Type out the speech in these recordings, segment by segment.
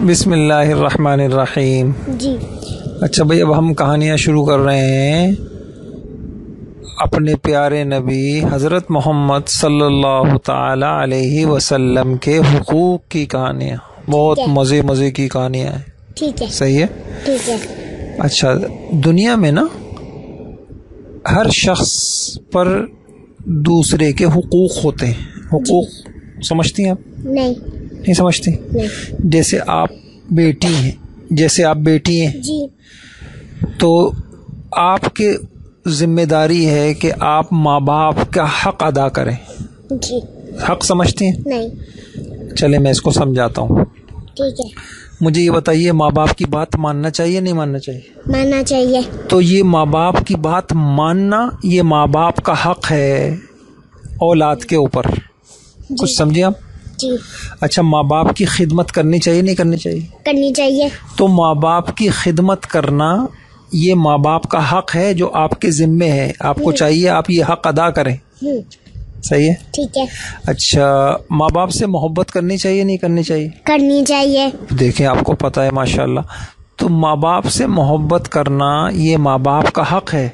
بسم اللہ الرحمن الرحیم. جی اچھا بھائی، اب ہم کہانیاں شروع کر رہے ہیں اپنے پیارے نبی حضرت محمد صلی اللہ تعالی علیہ وسلم کے حقوق کی کہانیاں. بہت مزے کی کہانیاں ہیں. ٹھیک ہے، صحیح ہے. ٹھیک ہے. اچھا، دنیا میں نا ہر شخص پر دوسرے کے حقوق ہوتے ہیں. حقوق سمجھتی ہیں آپ؟ نہیں سمجھتی. جیسے آپ بیٹی ہیں جی تو آپ کے ذمہ داری ہے کہ آپ ماں باپ کا حق ادا کریں. جی حق سمجھتی ہیں؟ نہیں. چلے میں اس کو سمجھاتا ہوں. ٹھیک ہے. مجھے یہ بتائیے، ماں باپ کی بات ماننا چاہیے نہیں ماننا چاہیے؟ ماننا چاہیے. تو یہ ماں باپ کی بات ماننا، یہ ماں باپ کا حق ہے اولاد کے اوپر. کچھ سمجھے آپ؟ جی. اچھا، ماں باپ کی خدمت کرنی چاہیے نہیں کرنی چاہیے؟ کرنی چاہیے. تو ماں باپ کی خدمت کرنا یہ ماں باپ کا حق ہے جو آپ کے ذمے ہے. آپ کو چاہیے آپ یہ حق ادا کریں. صحیح ہے. ٹھیک ہے. اچھا، ماں باپ سے محبت کرنی چاہیے نہیں کرنی چاہیے؟ کرنی چاہیے. دیکھیں، آپ کو پتہ ہے ماشاءاللہ. تو ماں باپ سے محبت کرنا یہ ماں باپ کا حق ہے.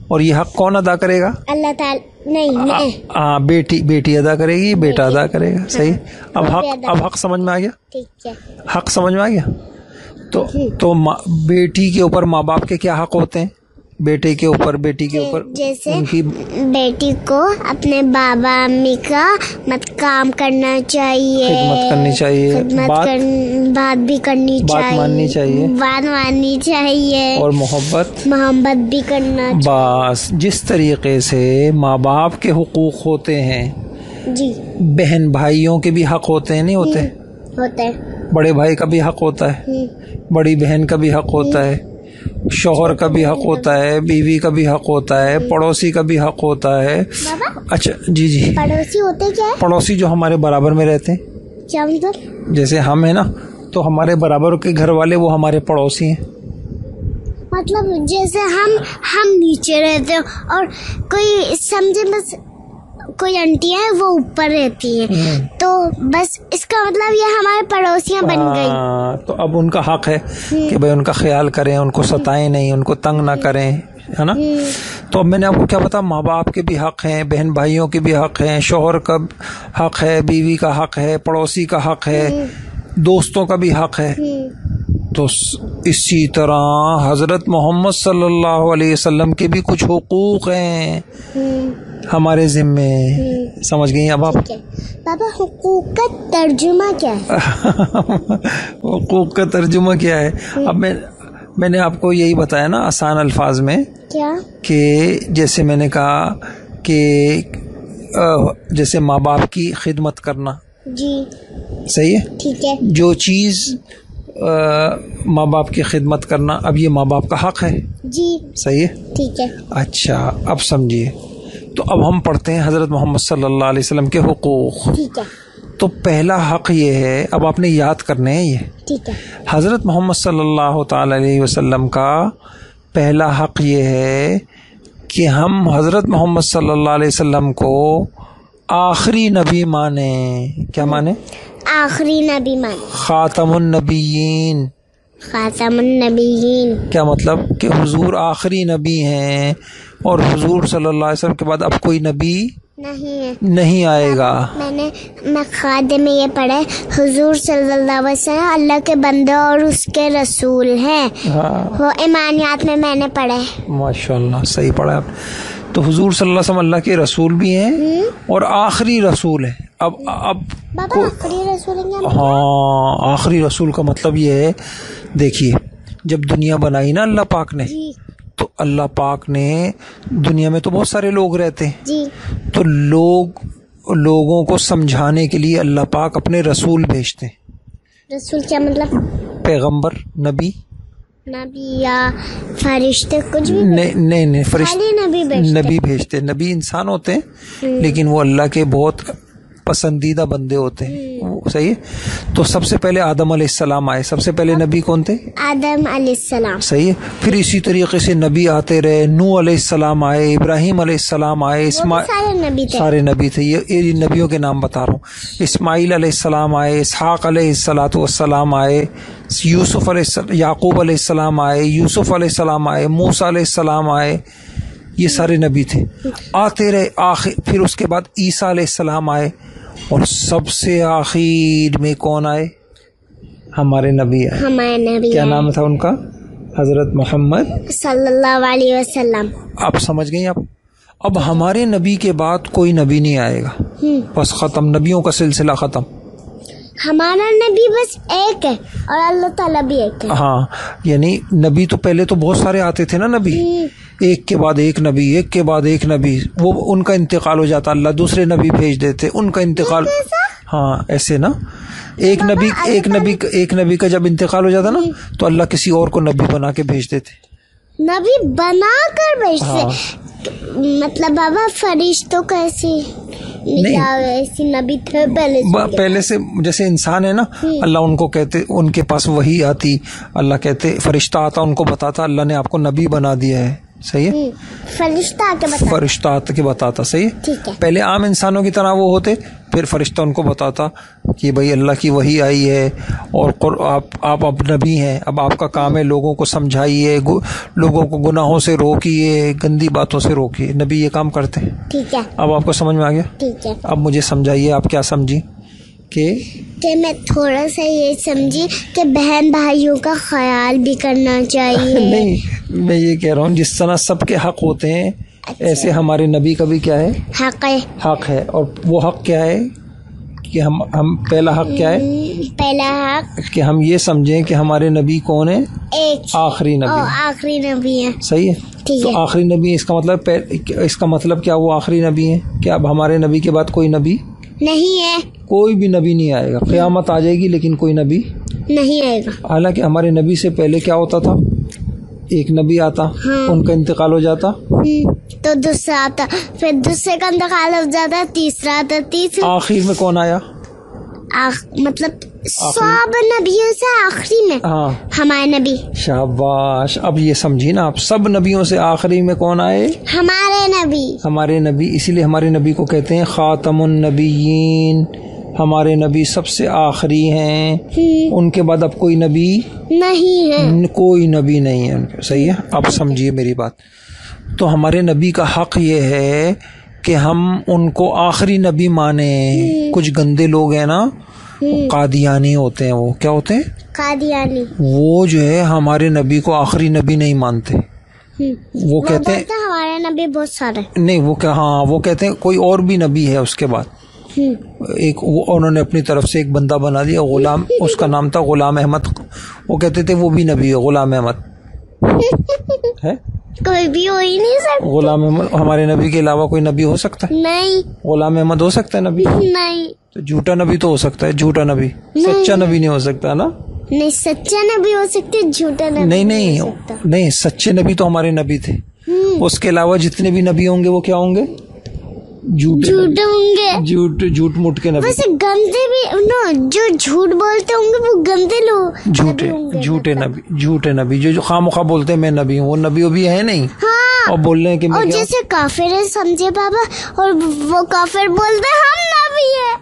اور یہ حق کون ادا کرے گا؟ اللہ تعالی. نہیں، بیٹی ادا کرے گی، بیٹا ادا کرے گا. صحیح. اب حق سمجھ میں آ گیا؟ ٹھیک ہے. حق سمجھ میں آ گیا. تو بیٹی کے اوپر ماں باپ کے کیا حق ہوتے ہیں؟ بیٹے کے اوپر جیسے ان کی بیٹی کو اپنے بابا امی کا کام کرنا چاہیے، خدمت کرنی چاہیے، بات بھی کرنی چاہیے، بات ماننی چاہیے، اور محبت بھی کرنا چاہیے. بس جس طریقے سے ماں باپ کے حقوق ہوتے ہیں، جی، بہن بھائیوں کے بھی حق ہوتے ہیں نہیں ہوتے؟ ہوتا ہے. بڑے بھائی کا بھی حق ہوتا ہے، بڑی بہن کا بھی حق ہوتا ہے، شوہر کا بھی حق ہوتا ہے، بیوی کا بھی حق ہوتا ہے، پڑوسی کا بھی حق ہوتا ہے. اچھا جی. پڑوسی ہوتے کیا ہے؟ پڑوسی جو ہمارے برابر میں رہتے ہیں. کیا مطلب؟ جیسے ہم ہیں نا، تو ہمارے برابر کے گھر والے وہ ہمارے پڑوسی ہیں. مطلب جیسے ہم نیچے رہتے ہیں اور کوئی سمجھے بس کوئی آنٹی ہے وہ اوپر رہتی ہے، تو بس اس کا مطلب یہ ہمارے پڑوسیاں بن گئی. تو اب ان کا حق ہے کہ بھائی ان کا خیال کریں، ان کو ستائیں نہیں، ان کو تنگ نہ کریں، ہے نا. تو اب میں نے آپ کو کیا بتا، ماں باپ کے بھی حق ہیں، بہن بھائیوں کے بھی حق ہیں، شوہر کا حق ہے، بیوی کا حق ہے، پڑوسی کا حق ہے، دوستوں کا بھی حق ہے. تو اسی طرح حضرت محمد صلی اللہ علیہ وسلم کے بھی کچھ حقوق ہیں ہمارے ذمے. سمجھ گئی اب آپ؟ بابا، حقوق کا ترجمہ کیا ہے؟ حقوق کا ترجمہ کیا ہے؟ اب میں نے آپ کو یہی بتایا نا آسان الفاظ میں، کیا کہ جیسے میں نے کہا کہ جیسے ماں باپ کی خدمت کرنا. جی صحیح ہے. ٹھیک ہے. جو چیز ماں باپ کی خدمت کرنا، اب یہ ماں باپ کا حق ہے. جی صحیح ہے. ٹھیک ہے. اچھا، اب سمجھیے. تو اب ہم پڑھتے ہیں حضرت محمد صلی اللہ علیہ وسلم کے حقوق. ٹھیک ہے. تو پہلا حق یہ ہے، اب آپ نے یاد کرنے ہیں یہ. ٹھیک ہے. حضرت محمد صلی اللہ تعالی علیہ وسلم کا پہلا حق یہ ہے کہ ہم حضرت محمد صلی اللہ علیہ وسلم کو آخری نبی مانیں. کیا مانیں؟ آخری نبی مانیں. خاتم النبیین. خاتم النبیین کیا مطلب؟ کہ حضور آخری نبی ہیں، اور حضور صلی اللہ علیہ وسلم کے بعد اب کوئی نبی نہیں آئے گا. میں خادم میں یہ پڑھا ہے، حضور صلی اللہ علیہ وسلم اللہ کے بندے اور اس کے رسول ہیں. وہ ایمانیات میں نے پڑھا ہے. ماشاءاللہ، صحیح پڑھا ہے آپ. تو حضور صلی اللہ علیہ وسلم اللہ کے رسول بھی ہیں اور آخری رسول ہیں. اب بابا، آخری رسول ہیں؟ ہاں، آخری رسول کا مطلب یہ ہے، دیکھیے جب دنیا بنائی نا اللہ پاک نے، تو اللہ پاک نے دنیا میں تو بہت سارے لوگ رہتے ہیں. جی. تو لوگوں کو سمجھانے کے لیے اللہ پاک اپنے رسول بھیجتے ہیں. رسول کیا مطلب؟ پیغمبر، نبی یا فرشتے، کچھ بھی نہیں فرشتے نبی بھیجتے. نبی انسان ہوتے ہیں لیکن وہ اللہ کے بہت پسندیدہ بندے ہوتے ہیں. صحیح ہے. تو سب سے پہلے آدم علیہ السلام آئے. سب سے پہلے نبی کون تھے؟ آدم علیہ السلام. صحیح ہے. پھر اسی طریقے سے نبی آتے رہے. نوح علیہ السلام آئے, ابراہیم علیہ السلام آئے, سارے نبی تھے. یہ نبیوں کے نام بتا رہا ہوں. اسماعیل علیہ السلام آئے, اسحاق علیہ السلام آئے, یوسف علیہ السلام, یعقوب علیہ السلام آئے, یوسف علیہ السلام آئے, موسیٰ علیہ السلام آئے. یہ سارے نبی تھے. آتے رہے. پھر اس کے بعد عیسیٰ علیہ السلام آئے, اور سب سے آخر میں کون آئے؟ ہمارے نبی آئے. کیا نام تھا ان کا؟ حضرت محمد صلی اللہ علیہ وسلم. آپ سمجھ گئیں آپ؟ اب ہمارے نبی کے بعد کوئی نبی نہیں آئے گا. بس ختم, نبیوں کا سلسلہ ختم. ہمارا نبی بس ایک ہے اور اللہ تعالیٰ بھی ایک ہے. ہاں, یعنی نبی تو پہلے تو بہت سارے آتے تھے نا نبی, ایک کے بعد ایک نبی, ایک کے بعد ایک نبی. وہ ان کا انتقال ہو جاتا, اللہ دوسرے نبی بھیج دیتے, ان کا انتقال. ہاں ایسے نا, ایک نبی کا جب انتقال ہو جاتا نا تو اللہ کسی اور کو نبی بنا کے بھیج دیتے. نبی بنا کر بھیجتے. مطلب بابا فرشتوں کا ایسی نبی تھے پہلے سے, جیسے انسان ہے نا, اللہ ان کو کہتے, ان کے پاس وحی آتی, اللہ کہتے فرشتہ آتا, ان کو بتاتا اللہ نے آپ کو نبی بنا دیا ہے. صحیح ہے. فرشتہ آ کے بتاتا. صحیح ہے. پہلے عام انسانوں کی طرح وہ ہوتے, پھر فرشتہ ان کو بتاتا کہ بھائی اللہ کی وحی آئی ہے اور آپ اب نبی ہیں, اب آپ کا کام ہے لوگوں کو سمجھائیے, لوگوں کو گناہوں سے روکیے, گندی باتوں سے روکیے. نبی یہ کام کرتے ہیں. ٹھیک ہے. اب آپ کو سمجھ میں آ گیا؟ ٹھیک ہے. اب مجھے سمجھائیے آپ کیا سمجھی. کہ میں تھوڑا سا یہ سمجھی کہ بہن بھائیوں کا خیال بھی کرنا چاہیے. نہیں, میں یہ کہہ رہا ہوں جس طرح سب کے حق ہوتے ہیں ایسے ہمارے نبی کا بھی کیا ہے؟ حق ہے. اور وہ حق کیا ہے کہ ہم پہلا حق کیا ہے؟ پہلا حق کہ ہم یہ سمجھیں کہ ہمارے نبی کون ہے؟ آخری نبی ہے. صحیح ہے. تو آخری نبی, اس کا مطلب کیا وہ آخری نبی ہے؟ کہ اب ہمارے نبی کے بعد کوئی نبی نہیں ہے. کوئی بھی نبی نہیں آئے گا. قیامت آ جائے گی لیکن کوئی نبی نہیں آئے گا. حالانکہ ہمارے نبی سے پہلے کیا ہوتا تھا؟ ایک نبی آتا, ان کا انتقال ہو جاتا, تو دوسرا آتا, پھر دوسرے کا انتقال ہو جاتا, تیسرا آتا, آخر میں کون آیا؟ مطلب سب نبیوں سے آخری میں ہمارے نبی. شاباش. اب یہ سمجھی نا آپ, سب نبیوں سے آخری میں کون آئے؟ ہمارے نبی. اسی لیے ہمارے نبی کو کہتے ہیں خاتم النبیین. ہمارے نبی سب سے آخری ہیں. ان کے بعد اب کوئی نبی نہیں ہے. کوئی نبی نہیں ہے. صحیح ہے. اب سمجھیے میری بات. تو ہمارے نبی کا حق یہ ہے کہ ہم ان کو آخری نبی مانیں. کچھ گندے لوگ ہیں نا, قادیانی ہوتے ہیں. وہ کیا ہوتے ہیں؟ قادیانی. وہ جو ہے ہمارے نبی کو آخری نبی نہیں مانتے. وہ کہتے ہیں ہمارے نبی بہت سارے نہیں. وہ کہتے ہیں کوئی اور بھی نبی ہے اس کے بعد. ایک انہوں نے اپنی طرف سے ایک بندہ بنا دیا غلام, اس کا نام تھا غلام احمد. وہ کہتے تھے وہ بھی نبی ہے غلام احمد ہے. کوئی بھی ہو ہی نہیں سکتا. غلام احمد ہمارے نبی کے علاوہ کوئی نبی ہو سکتا ہے؟ نہیں. غلام احمد ہو سکتا ہے نبی؟ نہیں. تو جھوٹا نبی تو ہو سکتا ہے. جھوٹا نبی, سچا نبی نہیں ہو سکتا نا. نہیں, سچا نبی ہو سکتے, جھوٹا نبی نہیں. سچے نبی تو ہمارے نبی تھے. اس کے علاوہ جتنے بھی نبی ہوں گے وہ کیا ہوں گے؟ جھوٹ ہوں گے. جھوٹ موٹ کے نبی. ویسے گندے بھی جو جھوٹ بولتے ہوں گے وہ گندے لوگ. جھوٹے نبی جو خواہ بولتے ہیں میں نبی ہوں, وہ نبی بھی ہے نہیں. اور بول رہے ہیں کہ اور جیسے کافر ہے سمجھے بابا, اور وہ کافر بولتے ہم نبی ہے.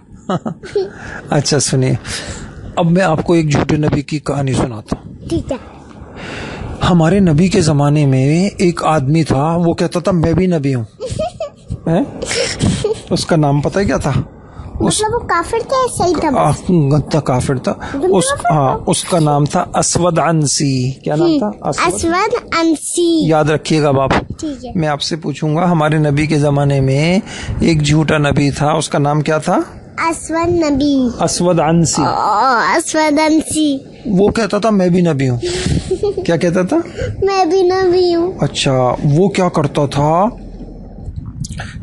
اچھا سنیے, اب میں آپ کو ایک جھوٹے نبی کی کہانی سناتا ہوں. ٹھیک ہے. ہمارے نبی کے زمانے میں ایک آدمی تھا, وہ کہتا تھا میں بھی نبی ہوں. اس کا نام پتہ ہے کیا تھا؟ مطلب وہ کافر تھا. صحیح تھا, گندا کافر تھا. اس کا نام تھا اسود عنسی. کیا نام تھا؟ اسود عنسی. یاد رکھیے گا باپ. میں آپ سے پوچھوں گا, ہمارے نبی کے زمانے میں ایک جھوٹا نبی تھا, اس کا نام کیا تھا؟ اسود عنسی. وہ کہتا تھا میں بھی نبی ہوں. کیا کہتا تھا؟ میں بھی نبی ہوں. اچھا, وہ کیا کرتا تھا,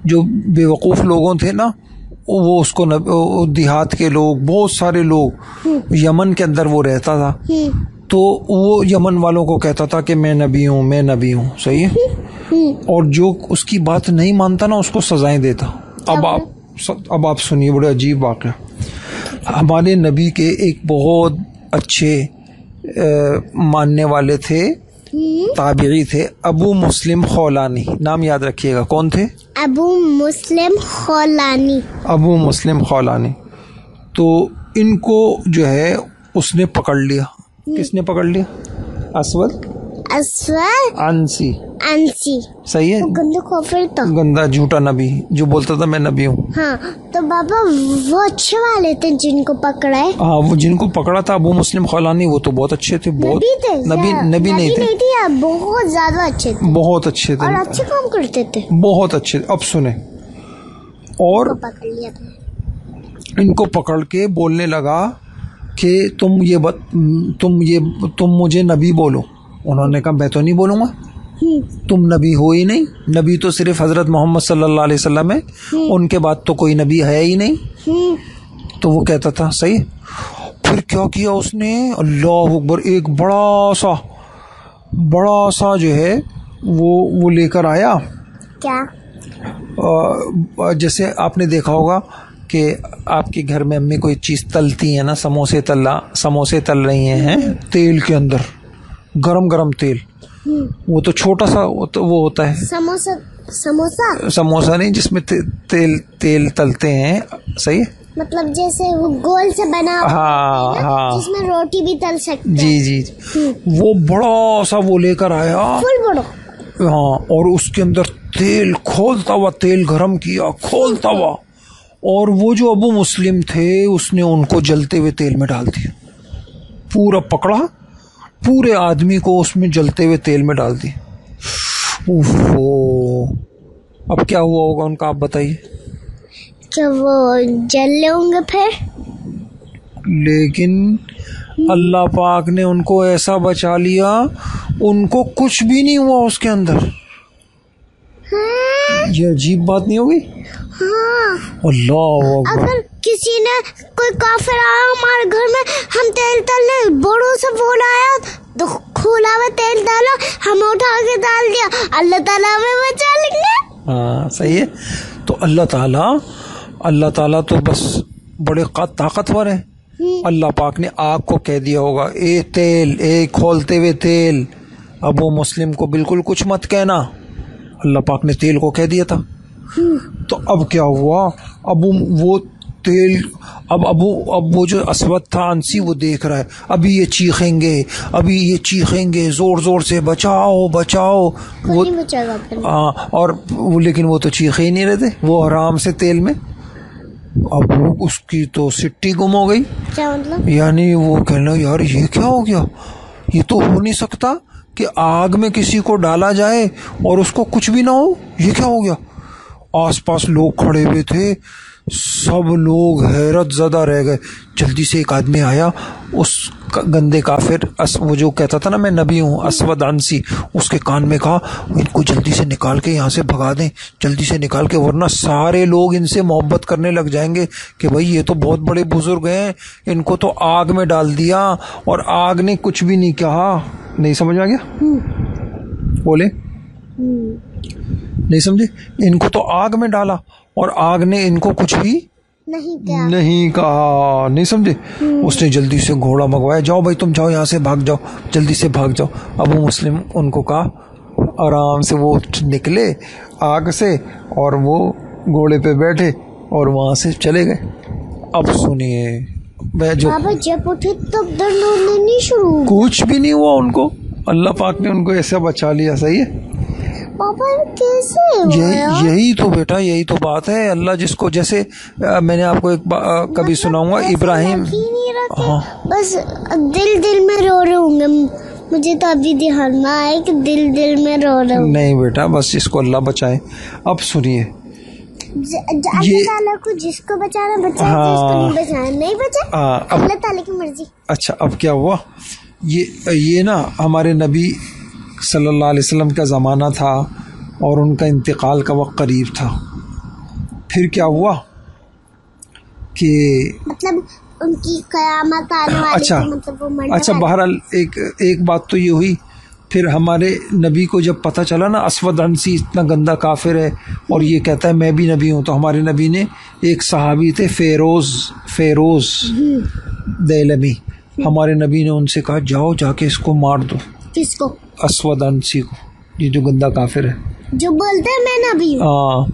جو بے وقوف لوگوں تھے نا, وہ اس کو دیہات کے لوگ, بہت سارے لوگ, یمن کے اندر وہ رہتا تھا, تو وہ یمن والوں کو کہتا تھا کہ میں نبی ہوں, میں نبی ہوں. صحیح ہے. اور جو اس کی بات نہیں مانتا نا اس کو سزائیں دیتا. اب آپ اب آپ سنیے بڑے عجیب واقعہ. ہمارے نبی کے ایک بہت اچھے ماننے والے تھے, تابعی تھے, ابو مسلم خولانی, نام یاد رکھیے گا. کون تھے؟ ابو مسلم خولانی. ابو مسلم خولانی. تو ان کو جو ہے اس نے پکڑ لیا. کس نے پکڑ لیا؟ اسود عنسی. صحیح ہے. گندا کافر تھا, گندا جھوٹا نبی جو بولتا تھا میں نبی ہوں. ہاں تو بابا وہ اچھے والے تھے جن کو پکڑا ہے. ہاں وہ جن کو پکڑا تھا ابو مسلم خولانی, وہ تو بہت اچھے تھے. بہت نبی نہیں تھے, بہت زیادہ اچھے تھے. بہت اچھے تھے اور اچھے کام کرتے تھے. بہت اچھے. اب سنیں, اور پکڑ لیا تھا. ان کو پکڑ کے بولنے لگا کہ تم مجھے نبی بولو. انہوں نے کہا میں تو نہیں بولوں گا, تم نبی ہو ہی نہیں. نبی تو صرف حضرت محمد صلی اللہ علیہ وسلم ہے, ان کے بعد تو کوئی نبی ہے ہی نہیں. تو وہ کہتا تھا صحیح. پھر کیا کیا اس نے, اللہ اکبر, ایک بڑا سا جو ہے وہ لے کر آیا. کیا؟ جیسے آپ نے دیکھا ہوگا کہ آپ کے گھر میں امی کوئی چیز تلتی ہیں نا, سموسے تل رہی ہیں تیل کے اندر, گرم تیل. وہ تو چھوٹا سا وہ ہوتا ہے سموسا نہیں, جس میں تیل تلتے ہیں. صحیح ہے. مطلب جیسے وہ گول سے بنا, ہاں, جس میں روٹی بھی تل سکتے. جی. وہ بڑا سا وہ لے کر آیا, بڑا. ہاں, اور اس کے اندر تیل کھولتا ہوا, تیل گرم کیا, کھولتا ہوا, اور وہ جو ابو مسلم تھے اس نے ان کو جلتے ہوئے تیل میں ڈال دیا. پورا پکڑا, پورے آدمی کو اس میں جلتے ہوئے تیل میں ڈال دیا. اب کیا ہوا ہوگا ان کا, آپ بتائیے. کہ وہ جل لے ہوں گے پھر. لیکن اللہ پاک نے ان کو ایسا بچا لیا, ان کو کچھ بھی نہیں ہوا اس کے اندر. یہ عجیب بات نہیں ہوگی؟ ہاں. اللہ اکبر. اگر کسی نے کوئی کافر آیا ہمارے گھر میں, ہم تیل تلنے بڑوں سے بول آیا تو کھولا میں تیل ڈالا, ہم اٹھا کے ڈال دیا, اللہ تعالیٰ ہمیں بچا لیں گے. ہاں صحیح ہے. تو اللہ تعالیٰ تو بس بڑے طاقتور ہیں. اللہ پاک نے آگ کو کہہ دیا ہوگا اے کھولتے ہوئے تیل, ابو مسلم کو بالکل کچھ مت کہنا. اللہ پاک نے تیل کو کہہ دیا تھا. تو اب کیا ہوا, اب وہ تیل, اب وہ جو اسود تھا انسی, وہ دیکھ رہا ہے ابھی یہ چیخیں گے زور سے, بچاؤ. وہ اور لیکن وہ تو چیخے ہی نہیں رہتے, وہ آرام سے تیل میں. اب اس کی تو سٹی گم ہو گئی. کیا مطلب؟ یعنی وہ کہنا یار یہ کیا ہو گیا, یہ تو ہو نہیں سکتا کہ آگ میں کسی کو ڈالا جائے اور اس کو کچھ بھی نہ ہو, یہ کیا ہو گیا. آس پاس لوگ کھڑے ہوئے تھے, سب لوگ حیرت زدہ رہ گئے. جلدی سے ایک آدمی آیا, اس گندے کافر وہ جو کہتا تھا نا میں نبی ہوں, اسود عنسی, اس کے کان میں کہا ان کو جلدی سے نکال کے یہاں سے بھگا دیں, جلدی سے نکال کے, ورنہ سارے لوگ ان سے محبت کرنے لگ جائیں گے کہ بھائی یہ تو بہت بڑے بزرگ ہیں, ان کو تو آگ میں ڈال دیا اور آگ نے کچھ بھی نہیں کہا. نہیں سمجھ آ گیا؟ بولے نہیں سمجھے. ان کو تو آگ میں ڈالا اور آگ نے ان کو کچھ بھی نہیں کہا. نہیں سمجھے. اس نے جلدی سے گھوڑا منگوایا, جاؤ بھائی تم جاؤ یہاں سے, بھاگ جاؤ, جلدی سے بھاگ جاؤ. ابو مسلم ان کو کہا, آرام سے وہ نکلے آگ سے اور وہ گھوڑے پہ بیٹھے اور وہاں سے چلے گئے. اب سنیے, جب اٹھے تب درد نہیں شروع, کچھ بھی نہیں ہوا ان کو, اللہ پاک نے ان کو ایسا بچا لیا. صحیح ہے. پاپا کیسے یہی تو بیٹا, یہی تو بات ہے. اللہ جس کو, جیسے میں نے آپ کو ایک کبھی سناؤں گا, ابراہیم, بس دل میں رو رہے ہوں گے. مجھے تو ابھی دھیان میں آئے کہ دل میں رو رہے ہوں. نہیں بیٹا, بس جس کو اللہ بچائے. اب سنیے, اللہ تعالیٰ کو جس کو بچانا بچائے, جس کو نہیں بچانا نہیں بچائے, اللہ تعالیٰ کی مرضی. اچھا اب کیا ہوا, یہ نا ہمارے نبی صلی اللہ علیہ وسلم کا زمانہ تھا اور ان کا انتقال کا وقت قریب تھا. پھر کیا ہوا کہ مطلب ان کی قیامت آنے والی. اچھا بہرحال ایک بات تو یہ ہوئی پھر ہمارے نبی کو جب پتہ چلا نا اسود عنسی اتنا گندا کافر ہے اور یہ کہتا ہے میں بھی نبی ہوں، تو ہمارے نبی نے ایک صحابی تھے فیروز دیلمی، ہمارے نبی نے ان سے کہا جاؤ جا کے اس کو مار دو۔ کس کو؟ اسود عنسی کو، یہ جو گندا کافر ہے جو بولتے ہیں میں نبی ہوں۔ ہاں،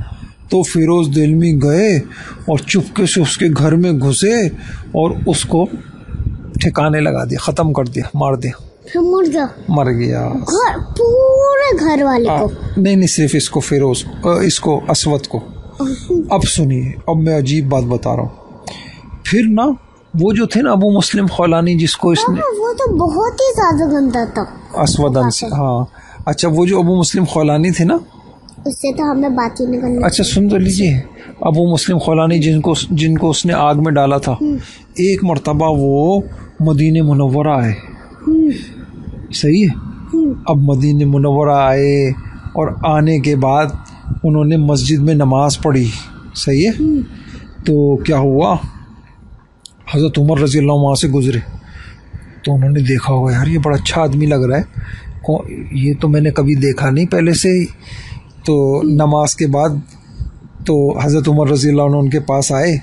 تو فیروز دیلمی گئے اور چپکے سے اس کے گھر میں گھسے اور اس کو ٹھکانے لگا دیا، ختم کر دیا، مار دیا، مر گیا پورے گھر والے کو؟ نہیں، صرف اس کو، فیروز، اس کو اسود کو۔ اب سنیے، اب میں عجیب بات بتا رہا ہوں۔ پھر نا وہ جو تھے نا ابو مسلم خولانی، جس کو اس نے، وہ تو بہت ہی زیادہ گندا تھا، اسود عنسی۔ ہاں اچھا، وہ جو ابو مسلم خولانی تھے نا، اس سے تو ہمیں بات ہی نہیں کرنی۔ اچھا سن تو لیجیے، ابو مسلم خولانی جن کو اس نے آگ میں ڈالا تھا، ایک مرتبہ وہ مدینہ منورہ آئے، صحیح ہے؟ اب مدینہ منورہ آئے اور آنے کے بعد انہوں نے مسجد میں نماز پڑھی، صحیح ہے؟ تو کیا ہوا، حضرت عمر رضی اللہ عنہ وہاں سے گزرے، تو انہوں نے دیکھا ہوگا یار یہ بڑا اچھا آدمی لگ رہا ہے، یہ تو میں نے کبھی دیکھا نہیں پہلے سے ہی۔ تو نماز کے بعد تو حضرت عمر رضی اللہ عنہ ان کے پاس آئے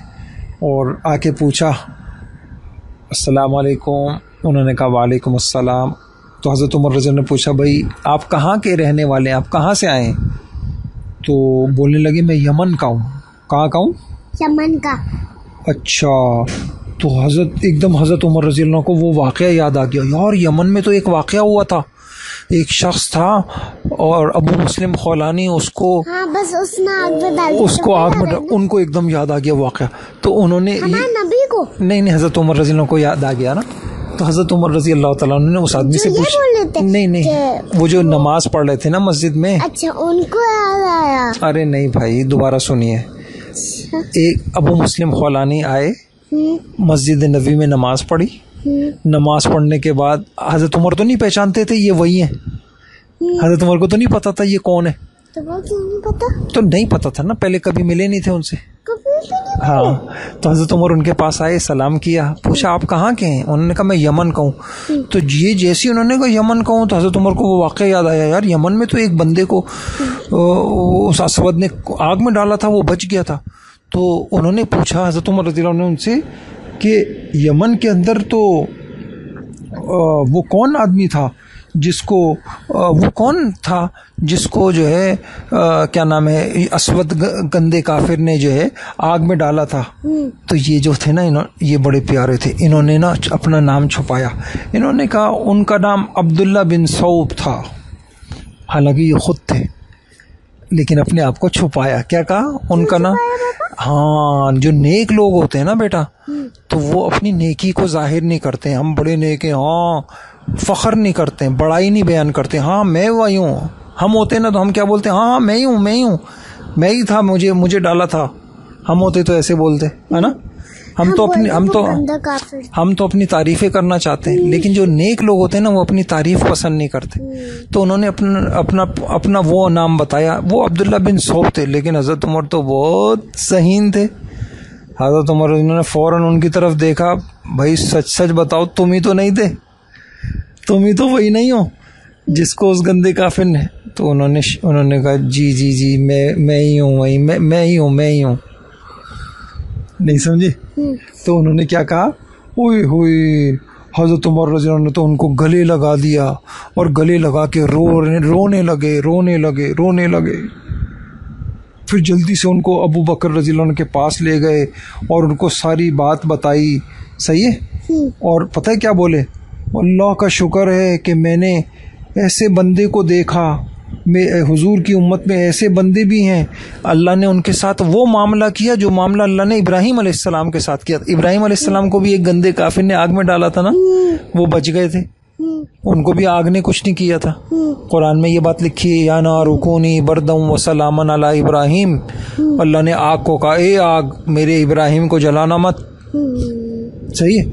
اور آ کے پوچھا السلام علیکم، انہوں نے کہا وعلیکم السلام۔ تو حضرت عمر رضی اللہ عنہ نے پوچھا بھائی آپ کہاں کے رہنے والے ہیں، آپ کہاں سے آئے ہیں؟ تو بولنے لگے میں یمن کا ہوں۔ کہاں کا ہوں؟ یمن کا۔ اچھا، تو ایک دم حضرت عمر رضی اللہ عنہ کو وہ واقعہ یاد آ گیا، یار یمن میں تو ایک واقعہ ہوا تھا، ایک شخص تھا اور ابو مسلم خولانی اس کو، ہاں بس اس نے آگ میں ڈال دیا، اس کو آگ میں، ان کو ایک دم یاد آ گیا واقعہ، تو انہوں نے ہمارے نبی کو، نہیں حضرت عمر رضی اللہ عنہ کو یاد آ گیا نا، تو حضرت عمر رضی اللہ تعالیٰ عنہ نے اس آدمی سے پوچھا، نہیں وہ جو نماز پڑھ رہے تھے نا مسجد میں، اچھا ان کو یاد آیا؟ ارے نہیں بھائی دوبارہ سنیے، ایک ابو مسلم خولانی آئے، مسجد نبوی میں نماز پڑھی، نماز پڑھنے کے بعد حضرت عمر تو نہیں پہچانتے تھے یہ وہی ہیں، حضرت عمر کو تو نہیں پتا تھا یہ کون ہے، تو وہ کیوں نہیں پتا؟ تو نہیں پتا تھا نا، پہلے کبھی ملے نہیں تھے ان سے، ہاں، تو حضرت عمر ان کے پاس آئے، سلام کیا، پوچھا آپ کہاں کے ہیں؟ انہوں نے کہا میں یمن کا ہوں۔ تو یہ جیسے انہوں نے کہا یمن کا ہوں، تو حضرت عمر کو وہ واقعہ یاد آیا، یار یمن میں تو ایک بندے کو اس اسود نے آگ میں ڈالا تھا، وہ بچ گیا تھا۔ تو انہوں نے پوچھا حضرت عمر رضی اللہ عنہ ان سے کہ یمن کے اندر تو وہ کون آدمی تھا جس کو، وہ کون تھا جس کو جو ہے کیا نام ہے اسود گندے کافر نے جو ہے آگ میں ڈالا تھا؟ تو یہ جو تھے نا یہ بڑے پیارے تھے، انہوں نے نا اپنا نام چھپایا، انہوں نے کہا ان کا نام عبداللہ بن صوب تھا، حالانکہ یہ خود تھے لیکن اپنے آپ کو چھپایا۔ کیا کہا ان کا نام؟ ہاں، جو نیک لوگ ہوتے ہیں نا بیٹا، تو وہ اپنی نیکی کو ظاہر نہیں کرتے، ہم بڑے نیک ہیں، ہاں فخر نہیں کرتے، بڑائی نہیں بیان کرتے، ہاں میں وہی ہوں، ہم ہوتے نا تو ہم کیا بولتے ہیں، ہاں میں ہی ہوں، میں ہی تھا، مجھے ڈالا تھا، ہم ہوتے تو ایسے بولتے ہے نا، ہم تو اپنی تعریفیں کرنا چاہتے ہیں، لیکن جو نیک لوگ ہوتے ہیں نا وہ اپنی تعریف پسند نہیں کرتے، تو انہوں نے اپنا وہ نام بتایا، وہ عبداللہ بن صوب تھے، لیکن حضرت عمر تو بہت ذہین تھے، حضرت عمر انہوں نے فوراً ان کی طرف دیکھا، بھائی سچ بتاؤ تم ہی تو نہیں تھے، تم ہی تو وہی نہیں ہو جس کو اس گندے کافر نے، تو انہوں نے کہا جی میں ہی ہوں، وہی میں ہی ہوں، نہیں سمجھے؟ تو انہوں نے کیا کہا، اوئے ہوئے حضرت عمر رضی اللہ عنہ نے تو ان کو گلے لگا دیا اور گلے لگا کے رونے لگے، پھر جلدی سے ان کو ابو بکر رضی اللہ عنہ کے پاس لے گئے اور ان کو ساری بات بتائی، صحیح ہے؟ اور پتہ ہے کیا بولے، اللہ کا شکر ہے کہ میں نے ایسے بندے کو دیکھا، حضور کی امت میں ایسے بندے بھی ہیں، اللہ نے ان کے ساتھ وہ معاملہ کیا جو معاملہ اللہ نے ابراہیم علیہ السلام کے ساتھ کیا، ابراہیم علیہ السلام کو بھی ایک گندے کافر نے آگ میں ڈالا تھا نا، وہ بچ گئے تھے، ان کو بھی آگ نے کچھ نہیں کیا تھا، قرآن میں یہ بات لکھی ہے، یا نار کونی بردم و سلاما علی ابراہیم، اللہ نے آگ کو کہا اے آگ میرے ابراہیم کو جلانا مت، صحیح ہے؟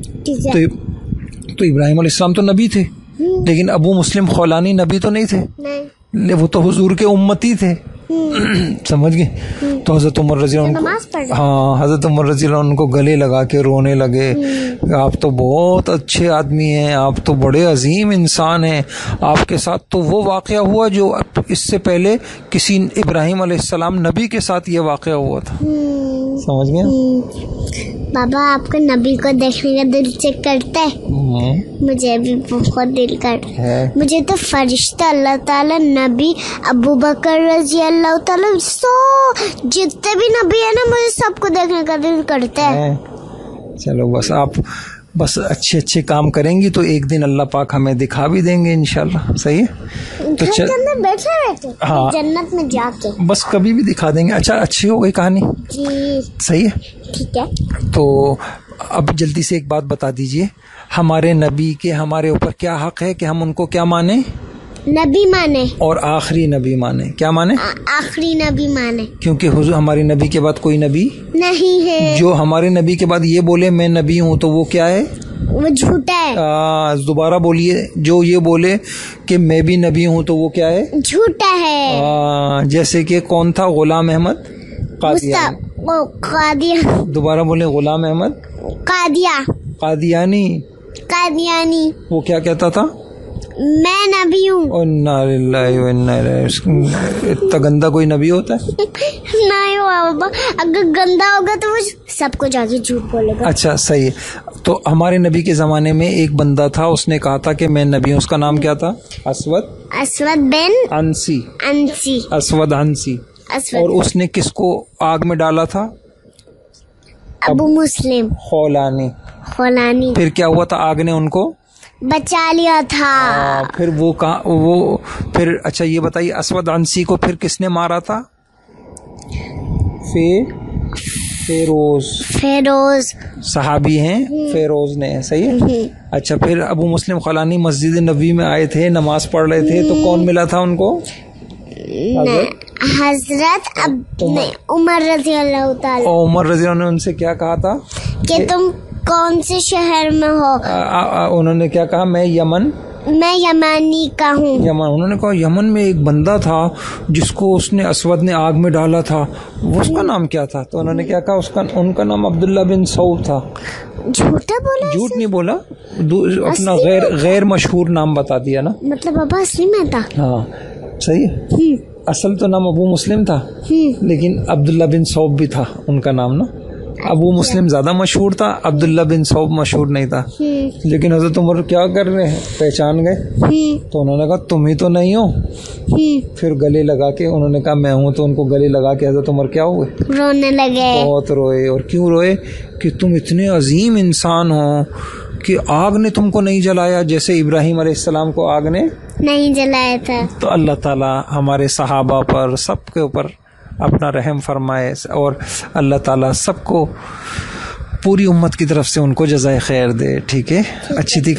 تو ابراہیم علیہ السلام تو نبی تھے، لیکن ابو مسلم خولانی نبی تو نہیں تھے، وہ تو حضور کے امتی تھے، سمجھ گئے. تو حضرت عمر رضی اللہ عنہ, ہاں حضرت عمر رضی اللہ عنہ ان کو گلے لگا کے رونے لگے. آپ تو بہت اچھے آدمی ہیں, آپ تو بڑے عظیم انسان ہیں, آپ کے ساتھ تو وہ واقعہ ہوا جو اس سے پہلے کسی ابراہیم علیہ السلام نبی کے ساتھ یہ واقعہ ہوا تھا. سمجھ گئے بابا؟ آپ کو نبی کو دیکھنے کا دل چیک کرتا ہے؟ مجھے بھی بہت دل کرتا ہے. مجھے تو فرشتہ اللہ تعالیٰ, نبی, ابو بکر رضی اللہ تعالیٰ, جتنے بھی نبی ہیں نا, مجھے سب کو دیکھنے کا دل کرتا ہے. چلو بس آپ بس اچھے اچھے کام کریں گی تو ایک دن اللہ پاک ہمیں دکھا بھی دیں گے انشاءاللہ. صحیح ہے, تو بیٹھے رہتے جنت میں جا کے بس کبھی بھی دکھا دیں گے. اچھا, اچھی ہو گئی کہانی؟ جی صحیح ہے. ٹھیک ہے. تو اب جلدی سے ایک بات بتا دیجئے, ہمارے نبی کے ہمارے اوپر کیا حق ہے کہ ہم ان کو کیا مانیں؟ نبی مانے, اور آخری نبی مانے. کیا مانے؟ آخری نبی مانے, کیونکہ حضور ہماری نبی کے بعد کوئی نبی نہیں ہے. جو ہمارے نبی کے بعد یہ بولے میں نبی ہوں تو وہ کیا ہے؟ وہ جھوٹا ہے. دوبارہ بولیے. جو یہ بولے کہ میں بھی نبی ہوں تو وہ کیا ہے؟ جھوٹا ہے. جیسے کہ کون تھا؟ غلام احمد قادیانی. دوبارہ بولے. غلام احمد قادیانی. وہ کیا کہتا تھا؟ میں نبی ہوں. اتنا گندا کوئی نبی ہوتا ہے؟ نہیں بابا, اگر گندا ہوگا تو وہ سب کو جا کے جھوٹ بولے گا. اچھا صحیح ہے. تو ہمارے نبی کے زمانے میں ایک بندہ تھا, اس نے کہا تھا کہ میں نبی ہوں. اس کا نام کیا تھا؟ اسود بن انسی. اسود انسی. اور اس نے کس کو آگ میں ڈالا تھا؟ ابو مسلم خولانی. پھر کیا ہوا تھا؟ آگ نے ان کو بچا لیا تھا. پھر وہ پھر اچھا یہ بتائیے, اسود انسی کو پھر کس نے مارا تھا؟ فیروز صحابی ہیں, فیروز نے. صحیح ہے. اچھا, پھر ابو مسلم خولانی مسجد نبوی میں آئے تھے, نماز پڑھ رہے تھے, تو کون ملا تھا ان کو؟ حضرت عمر رضی اللہ تعالی. عمر رضی اللہ نے ان سے کیا کہا تھا کہ تم کون سے شہر میں ہو؟ انہوں نے کیا کہا؟ میں یمانی کا ہوں. انہوں نے کہا یمن میں ایک بندہ تھا جس کو اس نے اسود نے آگ میں ڈالا تھا, وہ اس کا نام کیا تھا؟ تو انہوں نے کیا کہا؟ ان کا نام عبداللہ بن سعود تھا. جھوٹ نہیں بولا, اپنا غیر مشہور نام بتا دیا نا. مطلب ابا اصلی میں تھا. ہاں صحیح ہے. اصل تو نام ابو مسلم تھا, لیکن عبداللہ بن سعود بھی تھا ان کا نام نا. ابو مسلم زیادہ مشہور تھا, عبداللہ بن سعود مشہور نہیں تھا. لیکن حضرت عمر کیا کر رہے ہیں؟ پہچان گئے. تو انہوں نے کہا تم ہی تو نہیں ہو. پھر گلے لگا کے انہوں نے کہا میں ہوں. تو ان کو گلے لگا کے حضرت عمر کیا ہوئے؟ رونے لگے. بہت روئے. اور کیوں روئے؟ کہ تم اتنے عظیم انسان ہو کہ آگ نے تم کو نہیں جلایا جیسے ابراہیم علیہ السلام کو آگ نے نہیں جلایا تھا. تو اللہ تعالیٰ ہمارے صحابہ پر سب کے اوپر اپنا رحم فرمائے, اور اللہ تعالیٰ سب کو پوری امت کی طرف سے ان کو جزائے خیر دے. ٹھیک ہے, اچھی تھی.